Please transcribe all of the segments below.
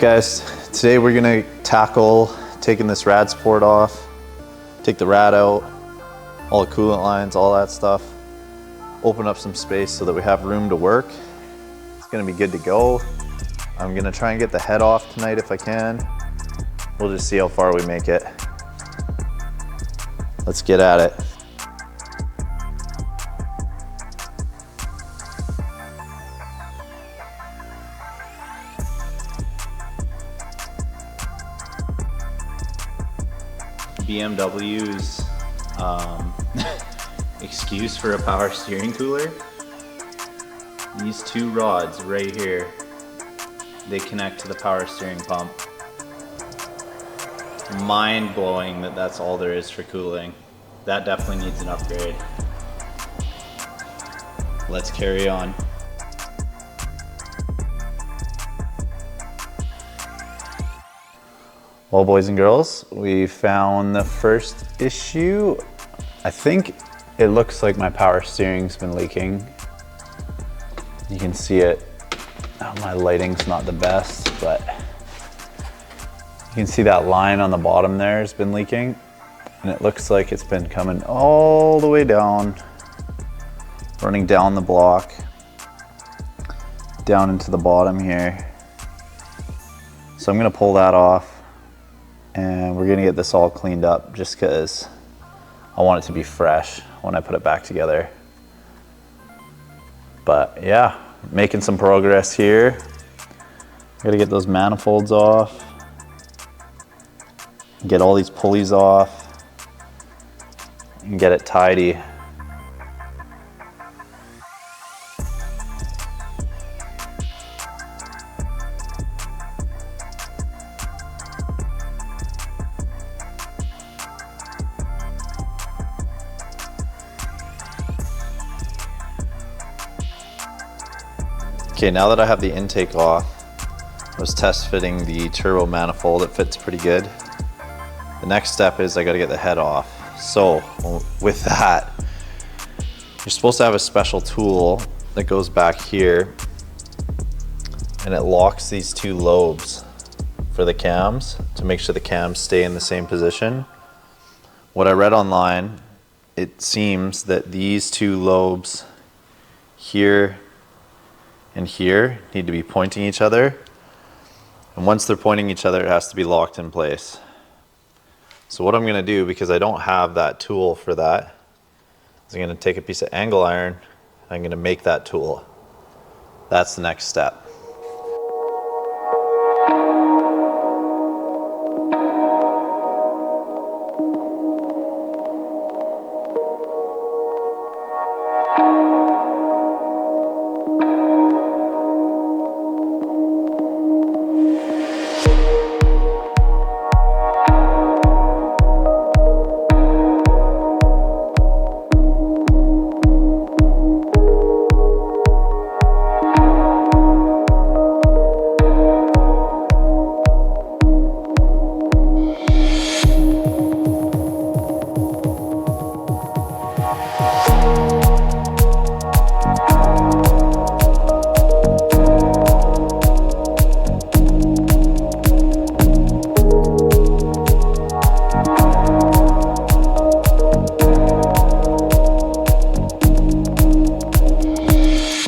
Guys, today we're gonna tackle taking this rad support off, take the rad out, all the coolant lines, all that stuff, open up some space so that we have room to work. It's gonna be good to go. I'm gonna try and get the head off tonight if I can. We'll just see how far we make it. Let's get at it. BMW's excuse for a power steering cooler. These two rods right here, they connect to the power steering pump. Mind blowing that that's all there is for cooling. That definitely needs an upgrade. Let's carry on. Well, boys and girls, we found the first issue. I think it looks like my power steering's been leaking. You can see it. Oh, my lighting's not the best, but you can see that line on the bottom there has been leaking, and it looks like it's been coming all the way down, running down the block, down into the bottom here. So I'm gonna pull that off, and we're gonna get this all cleaned up just because I want it to be fresh when I put it back together. But yeah, making some progress here. Gotta get those manifolds off, get all these pulleys off, and get it tidy. Okay, now that I have the intake off, I was test fitting the turbo manifold. It fits pretty good. The next step is I gotta get the head off. So with that, you're supposed to have a special tool that goes back here, and it locks these two lobes for the cams to make sure the cams stay in the same position. What I read online, it seems that these two lobes here and here need to be pointing each other, and once they're pointing each other, it has to be locked in place. So what I'm going to do, because I don't have that tool for that, is I'm going to take a piece of angle iron and I'm going to make that tool. That's the next step.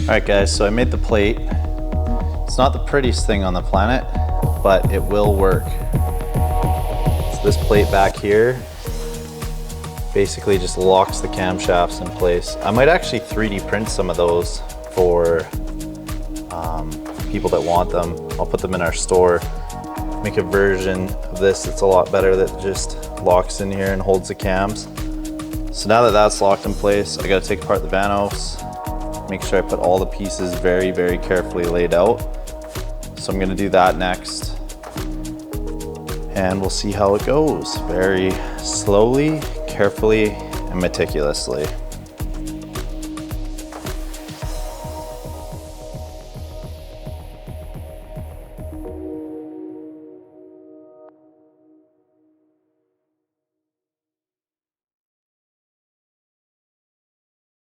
Alright guys, so I made the plate. It's not the prettiest thing on the planet, but it will work. So this plate back here basically just locks the camshafts in place. I might actually 3D print some of those for people that want them. I'll put them in our store. Make a version of this that's a lot better, that just locks in here and holds the cams. So now that that's locked in place, I gotta take apart the vanos. Make sure I put all the pieces very, very carefully laid out. So I'm gonna do that next, and we'll see how it goes. Very slowly, carefully, and meticulously.